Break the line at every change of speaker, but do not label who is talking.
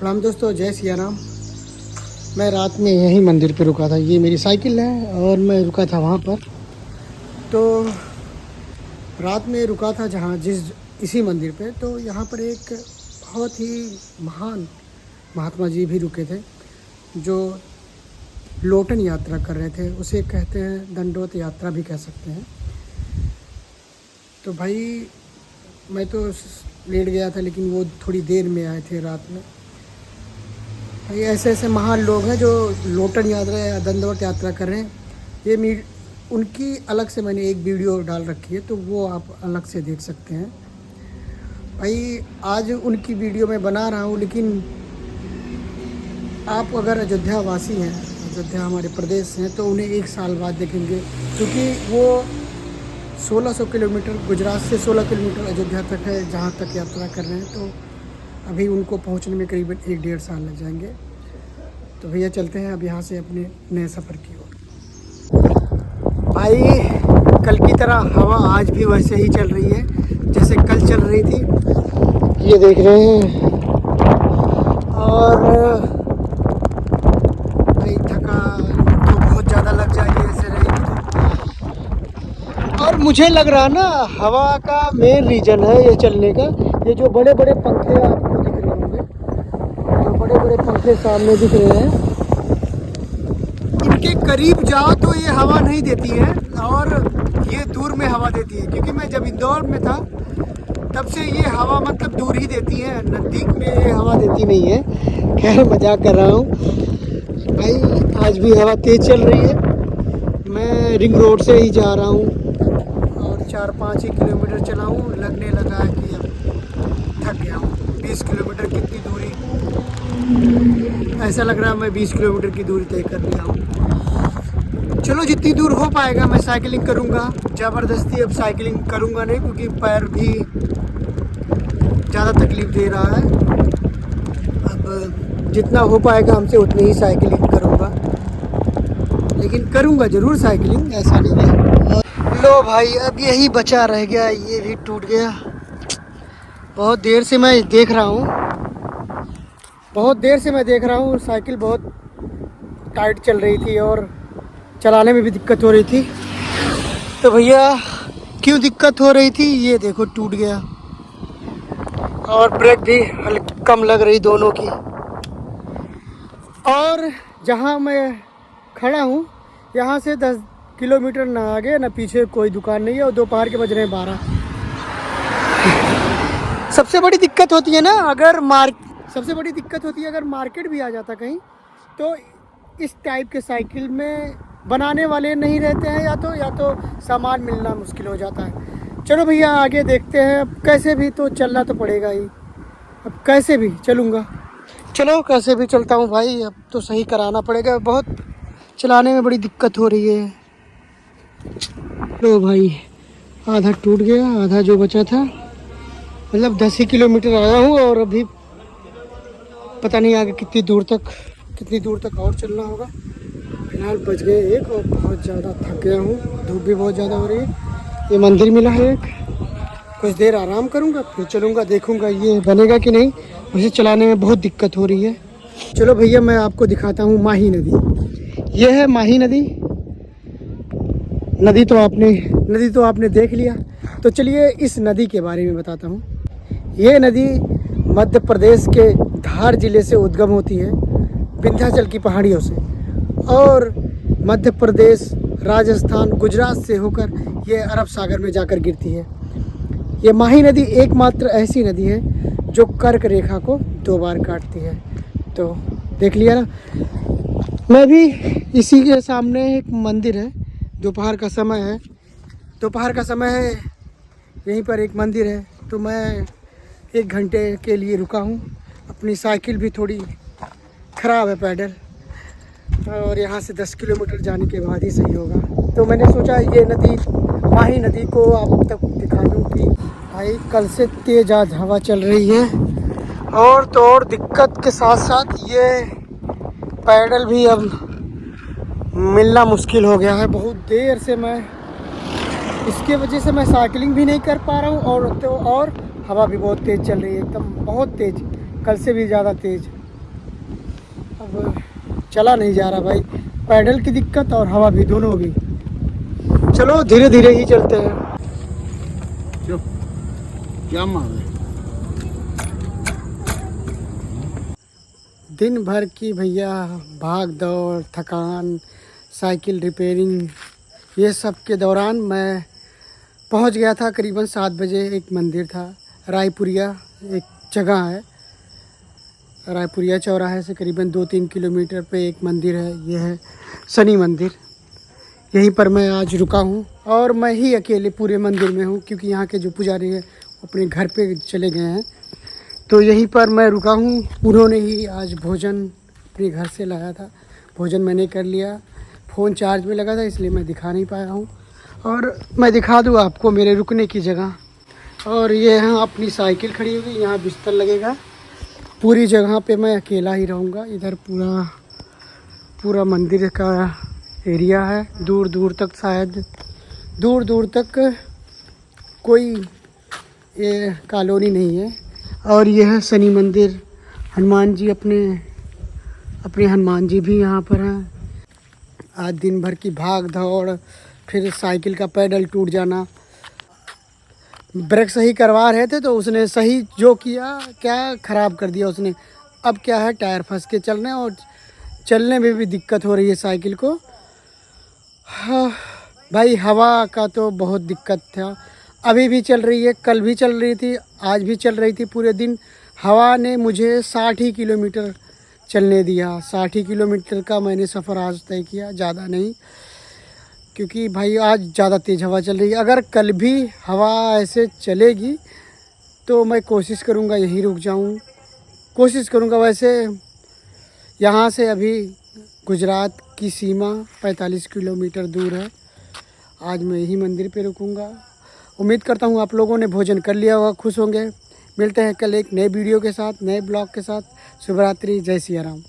प्रणाम दोस्तों, जय सिया राम। मैं रात में यहीं मंदिर पे रुका था। ये मेरी साइकिल है और मैं रुका था वहाँ पर। तो रात में रुका था जहाँ इसी मंदिर पे। तो यहाँ पर एक बहुत ही महान महात्मा जी भी रुके थे, जो लोटन यात्रा कर रहे थे। उसे कहते हैं दंडोत यात्रा भी कह सकते हैं। तो भाई मैं तो लेट गया था, लेकिन वो थोड़ी देर में आए थे रात में। ये ऐसे ऐसे महान लोग हैं जो लोटन यात्रा या दंडवत यात्रा कर रहे हैं। उनकी अलग से मैंने एक वीडियो डाल रखी है, तो वो आप अलग से देख सकते हैं। भाई आज उनकी वीडियो मैं बना रहा हूँ, लेकिन आप अगर अयोध्या वासी हैं, अयोध्या हमारे प्रदेश हैं, तो उन्हें एक साल बाद देखेंगे, क्योंकि वो 1600 किलोमीटर गुजरात से 16 किलोमीटर अयोध्या तक है जहाँ तक यात्रा कर रहे हैं। तो अभी उनको पहुंचने में करीबन 1-1.5 साल लग जाएंगे। तो भैया चलते हैं अब यहाँ से अपने नए सफ़र की ओर। भाई कल की तरह हवा आज भी वैसे ही चल रही है जैसे कल चल रही थी, ये देख रहे हैं। और भाई थका तो बहुत ज़्यादा लग जाएगी ऐसे रहेगी तो। और मुझे लग रहा ना हवा का मेन रीज़न है ये चलने का, ये जो बड़े बड़े पंखे आपको दिख रहे होंगे, जो बड़े बड़े पंखे सामने दिख रहे हैं, इनके करीब जाओ तो ये हवा नहीं देती है और ये दूर में हवा देती है। क्योंकि मैं जब इंदौर में था तब से ये हवा मतलब दूर ही देती है, नज़दीक में ये हवा देती नहीं है। खैर मजाक कर रहा हूँ भाई। आज भी हवा तेज़ चल रही है। मैं रिंग रोड से ही जा रहा हूँ और 4-5 ही किलोमीटर चला हूँ। लगने लगा कि अब थक गया हूँ। 20 किलोमीटर कितनी दूरी, ऐसा लग रहा है मैं 20 किलोमीटर की दूरी तय कर लिया हूँ। चलो जितनी दूर हो पाएगा मैं साइकिलिंग करूँगा। ज़बरदस्ती अब साइकिलिंग करूँगा नहीं, क्योंकि पैर भी ज़्यादा तकलीफ़ दे रहा है। अब जितना हो पाएगा हमसे उतनी ही साइकिलिंग करूँगा, लेकिन करूँगा ज़रूर साइकिलिंग, ऐसा नहीं है। लो भाई अब यही बचा रह गया, ये भी टूट गया। बहुत देर से मैं देख रहा हूँ, साइकिल बहुत टाइट चल रही थी और चलाने में भी दिक्कत हो रही थी। तो भैया क्यों दिक्कत हो रही थी, ये देखो टूट गया। और ब्रेक भी कम लग रही दोनों की। और जहाँ मैं खड़ा हूँ यहाँ से 10 किलोमीटर ना आगे ना पीछे कोई दुकान नहीं है, और दोपहर के बज रहे हैं 12। सबसे बड़ी दिक्कत होती है अगर मार्केट भी आ जाता कहीं, तो इस टाइप के साइकिल में बनाने वाले नहीं रहते हैं, या तो सामान मिलना मुश्किल हो जाता है। चलो भैया आगे देखते हैं। अब कैसे भी तो चलना तो पड़ेगा ही, अब कैसे भी चलूँगा। चलो कैसे भी चलता हूँ भाई, अब तो सही कराना पड़ेगा। बहुत चलाने में बड़ी दिक्कत हो रही है। लो भाई आधा टूट गया, आधा जो बचा था, मतलब 10 ही किलोमीटर आया हूँ और अभी पता नहीं आगे कितनी दूर तक और चलना होगा। फिलहाल बज गए 1 और बहुत ज़्यादा थक गया हूँ। धूप भी बहुत ज़्यादा हो रही है। ये मंदिर मिला है एक, कुछ देर आराम करूँगा फिर चलूँगा, देखूँगा ये बनेगा कि नहीं। मुझे चलाने में बहुत दिक्कत हो रही है। चलो भैया मैं आपको दिखाता हूँ माही नदी। ये है माही नदी। नदी तो आपने देख लिया। तो चलिए इस नदी के बारे में बताता हूँ। ये नदी मध्य प्रदेश के धार जिले से उद्गम होती है, विंध्याचल की पहाड़ियों से, और मध्य प्रदेश, राजस्थान, गुजरात से होकर ये अरब सागर में जाकर गिरती है। ये माही नदी एकमात्र ऐसी नदी है जो कर्क रेखा को 2 बार काटती है। तो देख लिया ना। मैं भी इसी के सामने एक मंदिर है, दोपहर का समय है, यहीं पर एक मंदिर है। तो मैं 1 घंटे के लिए रुका हूँ। अपनी साइकिल भी थोड़ी ख़राब है पैडल, और यहाँ से 10 किलोमीटर जाने के बाद ही सही होगा। तो मैंने सोचा ये नदी, माही नदी को आप तक दिखा दूँ कि भाई कल से तेज़ आज हवा चल रही है। और दिक्कत के साथ साथ ये पैडल भी अब मिलना मुश्किल हो गया है। बहुत देर से इसके वजह से मैं साइकिलिंग भी नहीं कर पा रहा हूँ, और हवा भी बहुत तेज़ चल रही है, एकदम बहुत तेज़, कल से भी ज़्यादा तेज़। अब चला नहीं जा रहा भाई, पैडल की दिक्कत और हवा भी, दोनों भी। चलो धीरे धीरे ही चलते हैं।
क्या मांग है?
दिन भर की भैया भाग दौड़, थकान, साइकिल रिपेयरिंग, ये सब के दौरान मैं पहुंच गया था करीबन 7 बजे। एक मंदिर था रायपुरिया, एक जगह है रायपुरिया चौराहे से करीबन 2-3 किलोमीटर पे एक मंदिर है, ये है शनि मंदिर। यहीं पर मैं आज रुका हूँ और मैं ही अकेले पूरे मंदिर में हूँ, क्योंकि यहाँ के जो पुजारी हैं अपने घर पे चले गए हैं। तो यहीं पर मैं रुका हूँ। उन्होंने ही आज भोजन अपने घर से लाया था, भोजन मैंने कर लिया। फ़ोन चार्ज में लगा था इसलिए मैं दिखा नहीं पाया हूँ, और मैं दिखा दूँ आपको मेरे रुकने की जगह। और ये यहाँ अपनी साइकिल खड़ी होगी, यहाँ बिस्तर लगेगा। पूरी जगह पे मैं अकेला ही रहूँगा। इधर पूरा मंदिर का एरिया है, दूर दूर तक, शायद दूर दूर तक कोई ये कॉलोनी नहीं है। और यह है शनि मंदिर। हनुमान जी अपने हनुमान जी भी यहाँ पर हैं। आज दिन भर की भाग दौड़, फिर साइकिल का पैडल टूट जाना। ब्रेक सही करवा रहे थे तो उसने सही जो किया, क्या ख़राब कर दिया उसने। अब क्या है, टायर फंस के चल रहे हैं और चलने में भी दिक्कत हो रही है साइकिल को। हाँ भाई, हवा का तो बहुत दिक्कत था। अभी भी चल रही है, कल भी चल रही थी, आज भी चल रही थी। पूरे दिन हवा ने मुझे 60 ही किलोमीटर चलने दिया। 60 ही किलोमीटर का मैंने सफ़र आज तय किया, ज़्यादा नहीं, क्योंकि भाई आज ज़्यादा तेज़ हवा चल रही है। अगर कल भी हवा ऐसे चलेगी तो मैं कोशिश करूँगा यहीं रुक जाऊँ, कोशिश करूँगा। वैसे यहाँ से अभी गुजरात की सीमा 45 किलोमीटर दूर है। आज मैं यही मंदिर पे रुकूँगा। उम्मीद करता हूँ आप लोगों ने भोजन कर लिया होगा, खुश होंगे। मिलते हैं कल एक नए वीडियो के साथ, नए ब्लॉग के साथ। शुभ रात्रि, जय सिया राम।